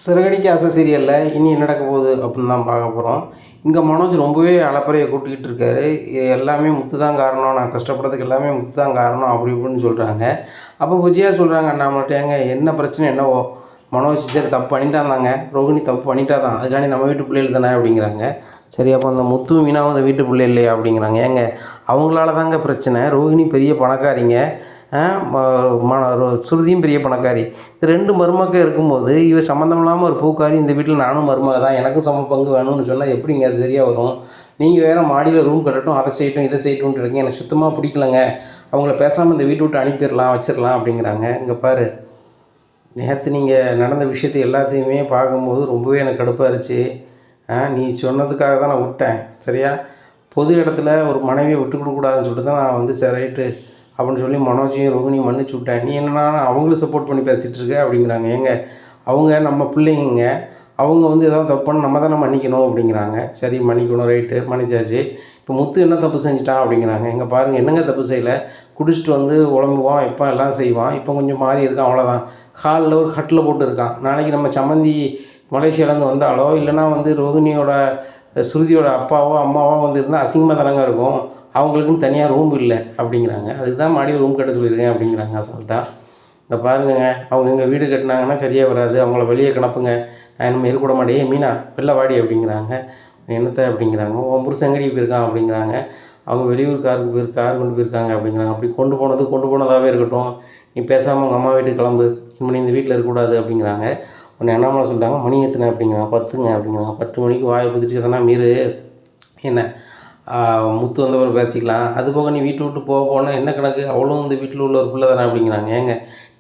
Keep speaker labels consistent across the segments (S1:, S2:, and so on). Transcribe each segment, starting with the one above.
S1: சிறகடிக்க ஆசை சீரியலில் இனி என்ன நடக்க போகுது அப்படின்னு தான் பார்க்க போகிறோம். இங்கே மனோஜ் ரொம்பவே அலப்பறையை கூட்டிக்கிட்டு இருக்காரு. எல்லாமே முத்து தான் காரணம், நான் கஷ்டப்படுறதுக்கு எல்லாமே முத்து தான் காரணம் அப்படி இப்படின்னு சொல்கிறாங்க. அப்போ விஜயா சொல்கிறாங்க அண்ணாமலைட்ட, ஏங்க என்ன பிரச்சனை என்னவோ, மனோஜ் சரி தப்பு பண்ணிட்டாந்தாங்க, ரோகிணி தப்பு பண்ணிட்டா தான், அதுக்காண்டி நம்ம வீட்டு பிள்ளைகள் தானே அப்படிங்கிறாங்க. சரி அப்போ அந்த முத்து மீனாவும் அந்த வீட்டு பிள்ளை இல்லையா அப்படிங்கிறாங்க. ஏங்க அவங்களால தாங்க பிரச்சனை, ரோகிணி பெரிய பணக்காரிங்க, சுருதியும் பெரிய பணக்காரி. இது 2 மருமக இருக்கும்போது இவ சம்மந்தம் இல்லாமல் ஒரு பூக்காரி, இந்த வீட்டில் நானும் மருமக தான், எனக்கும் சம பங்கு வேணும்னு சொன்னால் எப்படிங்க அது சரியாக வரும்? நீங்கள் வேறு மாடியில் ரூம் கட்டட்டும், அதை செய்யட்டும் இதை செய்யட்டும்னு இருக்கீங்க, எனக்கு சுத்தமாக பிடிக்கலங்க, அவங்கள பேசாமல் இந்த வீட்டை விட்டு அனுப்பிடலாம் வச்சிடலாம் அப்படிங்கிறாங்க. இங்கே பாரு, நேற்று நீங்கள் நடந்த விஷயத்தை எல்லாத்தையுமே பார்க்கும்போது ரொம்பவே எனக்கு கடுப்பாக இருந்துச்சு. நீ சொன்னதுக்காக தான் நான் விட்டேன் சரியா. பொது இடத்துல ஒரு மனைவியை விட்டு கொடுக்கக்கூடாதுன்னு சொல்லிட்டு தான் நான் வந்து சரி ரைட்டு அப்படின்னு சொல்லி மனோஜையும் ரோகிணியும் மன்னிச்சு விட்டேன். நீ என்னன்னா அவங்களும் சப்போர்ட் பண்ணி பேசிகிட்டு இருக்க அப்படிங்கிறாங்க. ஏங்க அவங்க நம்ம பிள்ளைங்க, அவங்க வந்து ஏதாவது தப்பு பண்ண நம்ம தானே மன்னிக்கணும் அப்படிங்கிறாங்க. சரி மன்னிக்கணும், ரைட்டு மன்னிச்சாச்சு. இப்போ முத்து என்ன தப்பு செஞ்சுட்டான் அப்படிங்கிறாங்க. எங்கே பாருங்கள், என்னங்க தப்பு செய்யலை, குடிச்சிட்டு வந்து உழம்புவான், இப்போ எல்லாம் செய்வான், இப்போ கொஞ்சம் மாறி இருக்கான் அவ்வளோதான். ஹாலில் ஒரு கட்டில் போட்டு இருக்கான். நாளைக்கு நம்ம சம்மந்தி மலேசியாவிலேருந்து வந்தாலோ இல்லைனா வந்து ரோகிணியோட ஸ்ருதியோட அப்பாவோ அம்மாவோ வந்து இருந்தால் அசிங்கமாக தானங்க இருக்கும். அவங்களுக்குன்னு தனியாக ரூம் இல்லை அப்படிங்கிறாங்க. அதுக்கு தான் மாடியில் ரூம் கட்ட சொல்லியிருக்கேன் அப்படிங்கிறாங்க அசால்ட்டா. இங்கே பாருங்கங்க, அவங்க எங்கள் வீடு கட்டினாங்கன்னா சரியாக வராது, அவங்கள வெளியே கிளப்புங்க, நான் இனிமேல் இருக்கக்கூட மாட்டேன், ஏன் மீனா வெளில வாடி அப்படிங்கிறாங்க. என்னத்தை அப்படிங்கிறாங்க. உன் புருஷன் எங்கடி போயிருக்கான் அப்படிங்கிறாங்க. அவங்க வெளியூர் கார் கொண்டு போயிருக்காங்க அப்படிங்கிறாங்க. அப்படி கொண்டு போனதாகவே இருக்கட்டும், நீ பேசாமல் உங்கள் அம்மா வீட்டுக்கு கிளம்பு, இனிமேல் இந்த வீட்டில் இருக்கக்கூடாது அப்படிங்கிறாங்க. உடனே அண்ணாமலை சொல்லிட்டாங்க, மணி எத்தனை அப்படிங்கிறாங்க. 10ங்க அப்படிங்கிறாங்க. 10 மணிக்கு வாயை பற்றிட்டு எதனா மீறு என்ன, முத்து வந்தவரை பேசிக்கலாம், அது போக நீ வீட்டை விட்டு போனால் என்ன கணக்கு, அவ்வளோ இந்த வீட்டில் உள்ள ஒரு பிள்ளை தானே அப்படிங்கிறாங்க. ஏங்க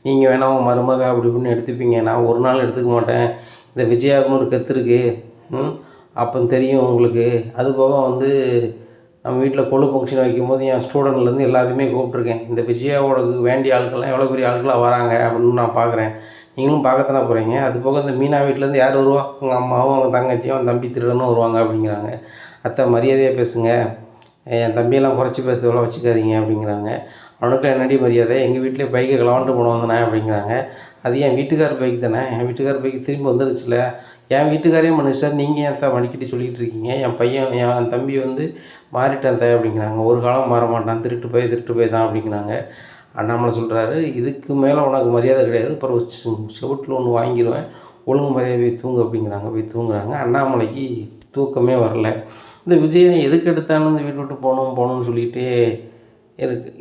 S1: நீங்கள் வேணா உங்கள் மருமக அப்படி இப்படின்னு எடுத்துப்பீங்க, நான் ஒரு நாள் எடுத்துக்க மாட்டேன். இந்த விஜயாவுக்குன்னு ஒரு கற்று இருக்குது, அப்போ தெரியும் உங்களுக்கு. அது போக வந்து நம்ம வீட்டில் கொழு ஃபங்க்ஷன் வைக்கும்போது என் ஸ்டூடெண்ட்லேருந்து எல்லாத்தையுமே கூப்பிட்ருக்கேன். இந்த விஜயாவோட வேண்டிய ஆட்கள்லாம் எவ்வளோ பெரிய ஆட்களாக வராங்க அப்படின்னு நான் பார்க்குறேன், நீங்களும் பார்க்கத்தானே போகிறீங்க. அது போக இந்த மீனா வீட்டிலேருந்து யார் வருவா, உங்கள் அம்மாவும் அவங்க தங்கச்சியும் அவன் தம்பி திருடனும் வருவாங்க அப்படிங்கிறாங்க. அத்தை மரியாதையாக பேசுங்க, என் தம்பியெல்லாம் குறைச்சி பேசுறதெல்லாம் வச்சுக்காதீங்க அப்படிங்கிறாங்க. அவனுக்கு என்னடி மரியாதை, எங்கள் வீட்டிலே பைக்கை களவாண்டு போன வந்தனே அப்படிங்கிறாங்க. அது என் வீட்டுக்கார் பைக் தானே, என் வீட்டுக்கார் பைக்கு திரும்பி வந்துருச்சுல, என் வீட்டுக்காரே மனுஷர், நீங்கள் ஏன் தான் மடிக்கட்டி சொல்லிக்கிட்டு இருக்கீங்க. என் தம்பி வந்து மாறிட்டான் தான் அப்படிங்கிறாங்க. ஒரு காலம் மாற மாட்டான், திருட்டு போய் தான் அப்படிங்கிறாங்க. அண்ணாமலை சொல்கிறாரு, இதுக்கு மேலே உனக்கு மரியாதை கிடையாது, அப்புறம் செவுட்டில் ஒன்று வாங்கிடுவேன், ஒழுங்கு மரியாதை போய் தூங்கு அப்படிங்கிறாங்க. போய் தூங்குறாங்க. அண்ணாமலைக்கு தூக்கமே வரல. இந்த விஜயை எதுக்கு எடுத்தாலும் இந்த வீட்டை விட்டு போகணும்னு சொல்லிகிட்டே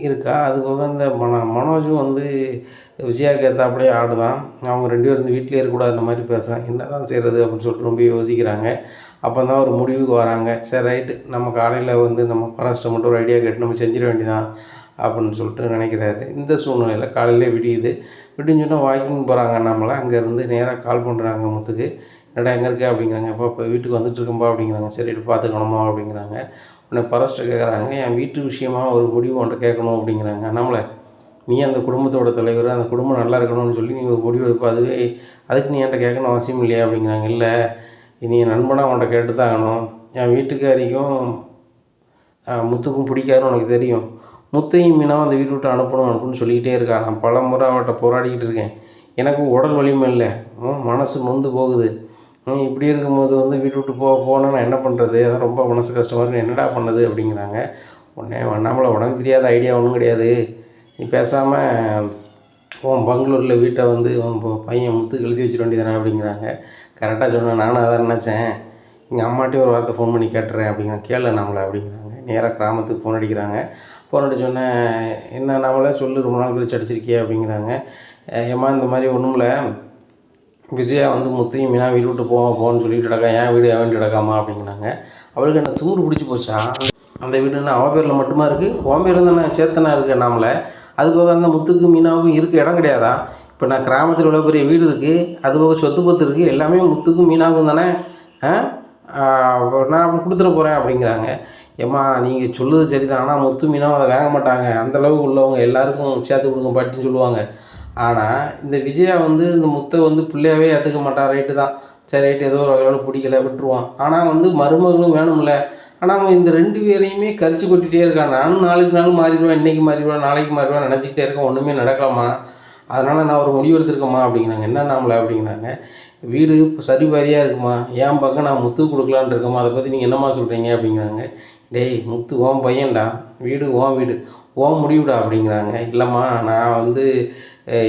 S1: இருக்கா. அது போக இந்த மனோஜும் வந்து விஜயாவுக்கு ஏற்றாப்புலேயே ஆடுதான். அவங்க 2 பேரும் இந்த வீட்டிலே இருக்கக்கூடாதுன்ற மாதிரி பேசுகிறாங்க. என்ன தான் செய்கிறது அப்படின்னு சொல்லிட்டு ரொம்ப யோசிக்கிறாங்க. அப்போ தான் ஒரு முடிவுக்கு வராங்க. சரி ரைட்டு, நம்ம காலையில் வந்து நம்ம பராஸ்ட்டை மட்டும் ஒரு ஐடியா கேட்டு நம்ம செஞ்சிட வேண்டியதான் அப்படின்னு சொல்லிட்டு நினைக்கிறாரு. இந்த சூழ்நிலையில் காலையிலே விடிஞ்சோன்னா வாக்கிங் போகிறாங்க அண்ணாமலை. அங்கேருந்து நேராக கால் பண்ணுறாங்க முத்துக்கு. என்னடா எங்கே இருக்க அப்படிங்கிறாங்க. இப்போ வீட்டுக்கு வந்துட்டுருக்கேன்ப்பா அப்படிங்கிறாங்க. சரி பார்த்துக்கணுமா அப்படிங்கிறாங்க. உடனே பரஸ்ட்டை கேட்குறாங்க, என் வீட்டு விஷயமா ஒரு முடிவு உன்ட்ட கேட்கணும் அப்படிங்கிறாங்க. அண்ணாமலை, நீ அந்த குடும்பத்தோட தலைவர், அந்த குடும்பம் நல்லா இருக்கணும்னு சொல்லி நீ ஒரு முடிவு எடுப்ப, அதுக்கு நீ என்கிட்ட கேட்கணும் அவசியம் இல்லையா அப்படிங்கிறாங்க. இல்லை, நீ என் நண்பனாக உன்ட்ட கேட்டு தான் ஆகணும், என் வீட்டுக்காரிக்கும் முத்துக்கும் பிடிக்காதுன்னு உனக்கு தெரியும், முத்தையும் மீனாவும் அந்த வீட்டை விட்டு அனுப்பணும்னு சொல்லிக்கிட்டே இருக்கா. நான் பல முறை அவட்ட போராடிக்கிட்டு இருக்கேன், எனக்கும் உடல் வலிமை இல்லை, மனசு நொந்து போகுது. இப்படி இருக்கும்போது வந்து வீட்டு விட்டு போனால் நான் என்ன பண்ணுறது, அதான் ரொம்ப மனசு கஷ்டமாக இருக்குது, என்னடா பண்ணுது அப்படிங்கிறாங்க. உடனே அண்ணாமலை, உனக்கு தெரியாத ஐடியா ஒன்றும் கிடையாது, நீ பேசாமல் உன் பெங்களூரில் வீட்டை வந்து உன் பையன் முத்துக்கு எழுதி வச்சிட வேண்டியதானே அப்படிங்கிறாங்க. கரெக்டாக சொன்னேன், நானும் அதான் நினச்சேன், எங்கள் அம்மாட்டையும் ஒரு வார்த்தை ஃபோன் பண்ணி கேட்டுறேன் அப்படிங்கிறாங்க. கேளு நம்மளை அப்படிங்கிறாங்க. நேராக கிராமத்துக்கு ஃபோன் அடிக்கிறாங்க. ஃபோன் அடிச்சோடனே, என்ன நம்மளே சொல்லு, ரொம்ப நாள் கழிச்சு அடிச்சிருக்கியே அப்படிங்கிறாங்க. ஏம்மா இந்த மாதிரி ஒன்றும் இல்லை, விஜயா வந்து முத்தையும் மீனா வீடு விட்டு போன்னு சொல்லிட்டு கிடக்கா, என் வீடு என் வீடு கிடக்காமா அப்படிங்கிறாங்க. அவளுக்கு என்ன தூண்டு பிடிச்சி போச்சா, அந்த வீடுன்னா அவள் பேரில் மட்டுமா இருக்குது, உன் பேரில் தானே சேர்த்தனா இருக்குது நாமளை, அது போக அந்த முத்துக்கும் மீனாவுக்கும் இருக்க இடம் கிடையாதா, இப்போ நான் கிராமத்தில் உள்ள பெரிய வீடு இருக்குது, அது போக சொத்து பத்து இருக்குது, எல்லாமே முத்துக்கும் மீனாவுக்கும் தானே, நான் அப்படி கொடுத்துட போகிறேன் அப்படிங்கிறாங்க. ஏம்மா நீங்கள் சொல்லுறது சரி தான், ஆனால் முத்து மீனாவும் அதை வாங்க மாட்டாங்க, அந்தளவுக்கு உள்ளவங்க எல்லாருக்கும் சேர்த்து கொடுங்க பாட்டின்னு சொல்லுவாங்க. ஆனால் இந்த விஜயா வந்து இந்த முத்தை வந்து பிள்ளையாவே ஏற்றுக்க மாட்டான், ரைட்டு தான், சரி ரைட்டு ஏதோ ஒரு வகையில் பிடிக்கல விட்டுருவான். ஆனால் வந்து மருமகளும் வேணும்ல, ஆனால் அவன் இந்த 2 பேரையுமே கரிச்சு கொட்டிகிட்டே இருக்கான். நானும் நாளுக்கு மாறிடுவேன், இன்றைக்கி மாறிடுவேன், நாளைக்கு மாறிடுவேன் நினச்சிக்கிட்டே இருக்கேன், ஒன்றுமே நடக்கலாமா, அதனால் நான் ஒரு முடிவு எடுத்திருக்கேம்மா அப்படிங்கிறாங்க. என்ன நாமளை அப்படிங்கிறாங்க. வீடு சரி பாதியாக இருக்குமா, என் பக்கம் நான் முத்துக்கு கொடுக்கலான்னு இருக்கேம்மா, அதை பற்றி நீங்கள் என்னம்மா சொல்கிறீங்க அப்படிங்கிறாங்க. டேய் முத்து உன் பையன்டா, வீடு உன் வீடு, உன் முடிவுடா அப்படிங்கிறாங்க. இல்லைம்மா நான் வந்து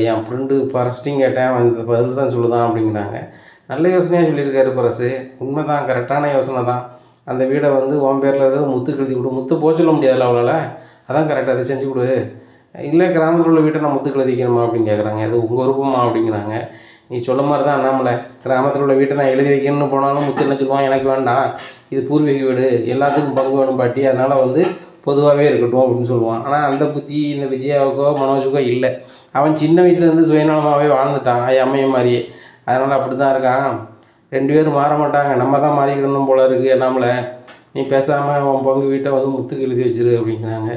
S1: என் ஃப்ரெண்டு பரஸ்ட்டையும் கேட்டேன், அவன் இந்த பதில் தான் சொல்லுதான் அப்படிங்கிறாங்க. நல்ல யோசனையாக சொல்லியிருக்காரு பரசு, உண்மை தான், கரெக்டான யோசனை தான். அந்த வீடை வந்து உன் பேரில் இருக்கிறது முத்துக்கு எழுதி கொடு, முத்து போக சொல்ல முடியாதுல்ல அவளால், அதான் கரெக்டாக அதை செஞ்சு கொடு. இல்லை கிராமத்தில் உள்ள வீட்டை நான் முத்துக்கு எழுதி வைக்கணுமா அப்படின்னு கேட்குறாங்க. அது உங்கள் விருப்பமா அப்படிங்கிறாங்க. நீ சொல்ல மாதிரி தான் அண்ணாமலை, கிராமத்தில் உள்ள வீட்டை நான் எழுதி வைக்கணும்னு போனாலும் முத்து என்ன சொல்லுவான், எனக்கு வேண்டாம், இது பூர்வீக வீடு, எல்லாத்துக்கும் பங்கு வேணும் பாட்டி, அதனால் வந்து பொதுவாகவே இருக்கட்டும் அப்படின்னு சொல்லுவான். ஆனால் அந்த புத்தி இந்த விஜயாவுக்கோ மனோஜுக்கோ இல்லை. அவன் சின்ன வயசுலேருந்து சுயநலமாகவே வாழ்ந்துட்டான் அம்மையை மாதிரியே, அதனால் அப்படி தான் இருக்கான். 2 பேரும் மாற மாட்டாங்க, நம்ம தான் மாறிக்கிடணும் போல இருக்குது அண்ணாமலை, நீ பேசாமல் உன் பங்கு வீட்டை வந்து முத்துக்கு எழுதி வச்சிரு அப்படிங்கிறாங்க.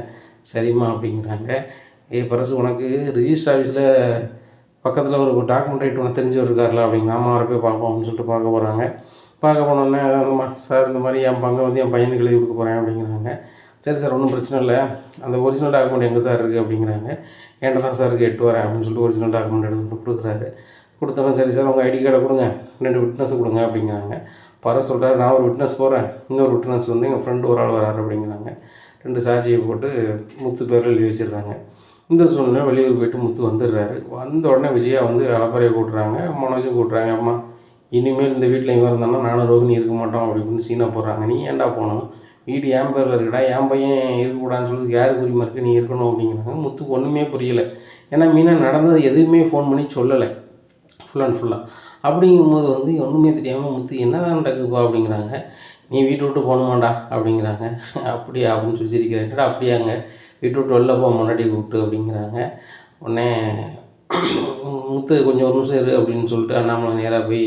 S1: சரிம்மா அப்படிங்கிறாங்க. பரசு உனக்கு ரிஜிஸ்டர் ஆஃபீஸில் பக்கத்தில் ஒரு டாக்குமெண்ட் உனக்கு தெரிஞ்சவர் இருக்கார்ல அப்படிங்கிற, அம்மா அவரை போய் பார்ப்போம் அப்படின்னு சொல்லிட்டு பார்க்க போகிறாங்க. பார்க்க போனோடனே சார் இந்த மாதிரி என் பங்கை வந்து என் பையனுக்கு எழுதி கொடுக்க போகிறேன் அப்படிங்கிறாங்க. சரி சார் ஒன்றும் பிரச்சனை இல்லை, அந்த ஒரிஜினல் டாக்குமெண்ட் எங்கே சார் இருக்குது அப்படிங்கிறாங்க. என்கிட்ட தான் சார் இருக்குது, 8 வரேன் அப்படின்னு சொல்லிட்டு ஒரிஜினல் டாக்குமெண்ட் எடுத்து கொடுக்குறாரு. கொடுத்தோன்னே சரி சார் உங்கள் ஐடி கார்டை கொடுங்க, 2 விட்னஸ் கொடுங்க அப்படிங்கிறாங்க. பரவாயில்ல சொல்கிறார், நான் ஒரு விட்னஸ் போகிறேன், இன்னொரு விட்னஸ் வந்து எங்கள் ஃப்ரெண்டு ஒரு ஆள் வராரு அப்படிங்கிறாங்க. 2 சாட்சியை போட்டு முத்து பேரில் எழுதி வச்சிடுறாங்க. இந்த சூழ்நிலை வெளியூர் போய்ட்டு முத்து வந்துடுறாரு. வந்த உடனே விஜயா வந்து அளப்பறையை கூட்டுறாங்க, மனோஜும் கூட்டுறாங்க. அம்மா இனிமேல் இந்த வீட்டில் இவன் இருந்தாலும் நானும் ரோகிணி இருக்க மாட்டோம் அப்படி இப்படின்னு சீனாக போடுறாங்க. நீ ஏன்டா போகணும், வீடு என் பேரில் இருக்குடா, என் பையன் இருக்கக்கூடாதுன்னு சொல்லிட்டு யாருக்கு உரிமை இருக்குது, நீ இருக்கணும் அப்படிங்கிறாங்க. முத்துக்கு ஒன்றுமே புரியலை. ஏன்னா மீனா நடந்தது எதுவுமே ஃபோன் பண்ணி சொல்லலை ஃபுல் அண்ட் ஃபுல்லாக. அப்படிங்கும்போது வந்து ஒன்றுமே தெரியாமல் முத்து என்ன தான் நடக்குதுப்பா அப்படிங்கிறாங்க. நீ வீட்டை விட்டு போகணுமாண்டா அப்படிங்கிறாங்க. அப்படியா அப்படின்னு சொல்லி சிரிக்கிறேன்டா. அப்படியாங்க, வீட்டு விட்டு வெளில போக முன்னாடி கூப்பிட்டு அப்படிங்கிறாங்க. உடனே முத்து கொஞ்சம் ஒரு நிமிஷம் இரு அப்படின்னு சொல்லிட்டு அண்ணாமலை நேராக போய்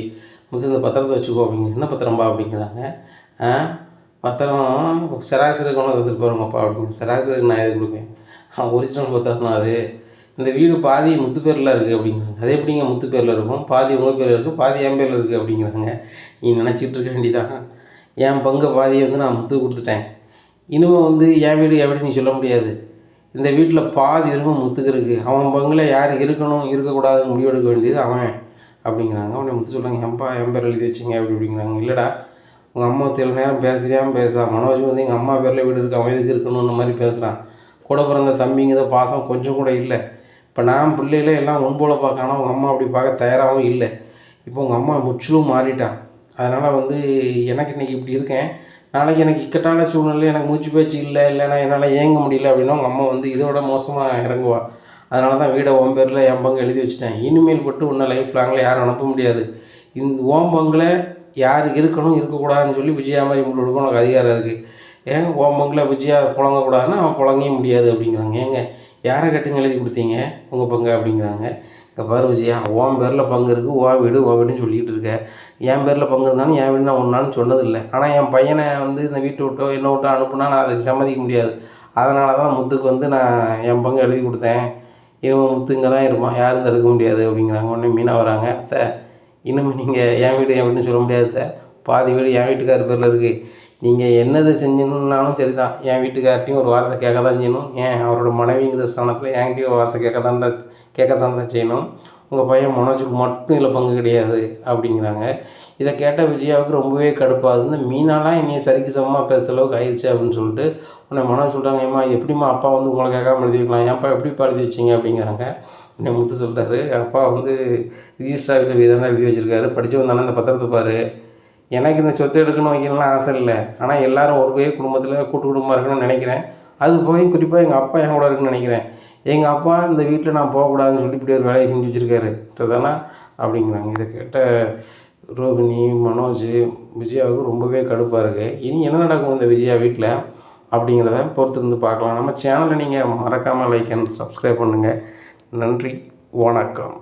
S1: முத்து இந்த பத்திரத்தை வச்சுக்கோ அப்படிங்கிற. என்ன பத்திரம்பா அப்படிங்கிறாங்க. பத்திரம் செராக்ஸ் கொண்டு வந்துட்டு போகிறோங்கப்பா அப்படிங்க. செராக்ஸ் நான் எது கொடுக்கேன், ஒரிஜினல் பத்திரம் தான் அது. இந்த வீடு பாதி முத்து பேரில் இருக்குது அப்படிங்கிறாங்க. அதே எப்படிங்க முத்து பேரில் இருக்கும், பாதி உங்கள் பேரில் இருக்குது, பாதி என் பேரில் இருக்குது அப்படிங்கிறாங்க. நீ நினச்சிட்டு இருக்க வேண்டியதான், என் பங்கு பாதியை வந்து நான் முத்து கொடுத்துட்டேன், இனிமேல் வந்து என் வீடு எப்படி நீ சொல்ல முடியாது. இந்த வீட்டில் பாதி உரிமை முத்துக்கு இருக்குது, அவன் பங்கில் யார் இருக்கணும் இருக்கக்கூடாதுன்னு முடிவெடுக்க வேண்டியது அவன் அப்படிங்கிறாங்க. அவனை முத்து சொல்கிறாங்க, என் பேர் எழுதி வச்சிங்க அப்படி அப்படிங்கிறாங்க. இல்லைடா உங்கள் அம்மா சில நேரம் பேச தெரியாமல் பேசுகிறான், மனோஜ் வந்து எங்கள் அம்மா பேரில் வீடு இருக்குது, அவன் எதுக்கு இருக்கணும்னு மாதிரி பேசுகிறான். கூட பிறந்த தம்பிங்கிற பாசம் கொஞ்சம் கூட இல்லை. இப்போ நான் பிள்ளைகளே எல்லாம் முன்போல பார்க்கணும், உங்கள் அம்மா அப்படி பார்க்க தயாராகவும் இல்லை. இப்போ உங்கள் அம்மா முற்றிலும் மாறிட்டான். அதனால் வந்து எனக்கு இன்றைக்கி இப்படி இருக்கேன், நாளைக்கு எனக்கு இக்கட்டான சூழ்நிலை, எனக்கு மூச்சு பேச்சு இல்லைன்னா என்னால் ஏங்க முடியல அப்படின்னா உங்கள் அம்மா வந்து இதோட மோசமாக இறங்குவா. அதனால தான் வீடை உன் பேரில் என் பங்கு எழுதி வச்சுட்டேன். இனிமேல் பட்டு உன்னை லைஃப் லாங்கில் யாரும் அனுப்ப முடியாது. இந்த ஓம் பங்கில் யார் இருக்கணும் இருக்கக்கூடாதுன்னு சொல்லி விஜயா மாதிரி முடிவு எடுக்க உனக்கு அதிகாரம் இருக்குது. ஏங்க உன் பங்கில் விஜயா புழங்கக்கூடாதுன்னா அவன் புழங்கவும் முடியாது அப்படிங்கிறாங்க. ஏங்க யாரை கட்டுங்க எழுதி கொடுத்தீங்க உங்கள் பங்கு அப்படிங்கிறாங்க. இங்கே பாரு விஜயா, உன் பேரில் பங்கு இருக்குது, உன் வீடுன்னு சொல்லிகிட்டு இருக்க. என் பேரில் பங்கு இருந்தாலும் என் வீடு நான் ஒன்றாலும் சொன்னதில்லை. ஆனால் என் பையனை வந்து இந்த வீட்டை விட்டோ என்ன விட்டோ அனுப்புனா நான் அதை சம்மதிக்க முடியாது. அதனால தான் முத்துக்கு வந்து நான் என் பங்கு எழுதி கொடுத்தேன். இனிமேல் முத்து இங்கே தான் இருப்பான், யாரும் தடுக்க முடியாது அப்படிங்கிறாங்க. உடனே மீனா வராங்க. அத்தை இனிமேல் நீங்கள் என் வீடுன்னு சொல்ல முடியாது அத்தை, பாதி வீடு என் வீட்டுக்கார் பேரில் இருக்குது. நீங்கள் என்னது செஞ்சணுன்னாலும் சரி தான், என் வீட்டுக்கார்ட்டையும் ஒரு வார்த்தை கேட்க தான் செய்யணும். ஏன் அவரோட மனைவிங்கிற ஸ்தானத்தில் என்கிட்டையும் ஒரு வார்த்தை கேட்க தான் செய்யணும். உங்கள் பையன் மனோஜுக்கு மட்டும் இதில் பங்கு கிடையாது அப்படிங்கிறாங்க. இதை கேட்ட விஜயாவுக்கு ரொம்பவே கடுப்பாகுது. இந்த மீனாலாம் என்னையை சரிக்கு சமமாக பேசுகிற அளவுக்கு ஆயிடுச்சு அப்படின்னு சொல்லிட்டு உடனே மனோஜ் சொல்கிறாங்க, ஏம்மா எப்படிம்மா அப்பா வந்து உங்களை கேட்காம எழுதி வைக்கலாம், ஏன்ப்பா எப்படிப்பா எழுதி வச்சிங்க அப்படிங்கிறாங்க. உடனே முத்து சொல்கிறாரு, அப்பா வந்து ரிஜிஸ்டர் ஆஃபீஸில் தானே எழுதி வச்சுருக்காரு, படித்தவன் தானே இந்த பத்திரத்தை பாரு, எனக்கு இந்த சொத்தை எடுக்கணும் வைக்கணும்லாம் ஆசை இல்லை, ஆனால் எல்லோரும் ஒரு குடும்பத்தில் கூட்டு குடும்பமாக இருக்கணும்னு நினைக்கிறேன். அது போய் குறிப்பாக எங்கள் அப்பா என் கூட இருக்குன்னு நினைக்கிறேன். எங்கள் அப்பா இந்த வீட்டில் நான் போகக்கூடாதுன்னு சொல்லி இப்படி ஒரு வேலையை செஞ்சு வச்சுருக்காரு தானே அப்படிங்கிறாங்க. இதை கேட்ட ரோகிணி, மனோஜ், விஜயாவுக்கு ரொம்பவே கடுப்பாக இருக்குது. இனி என்ன நடக்கும் இந்த விஜயா வீட்டில் அப்படிங்கிறத பொறுத்திருந்து பார்க்கலாம். நம்ம சேனலை நீங்கள் மறக்காமல் லைக் அண்ட் சப்ஸ்கிரைப் பண்ணுங்கள். நன்றி, வணக்கம்.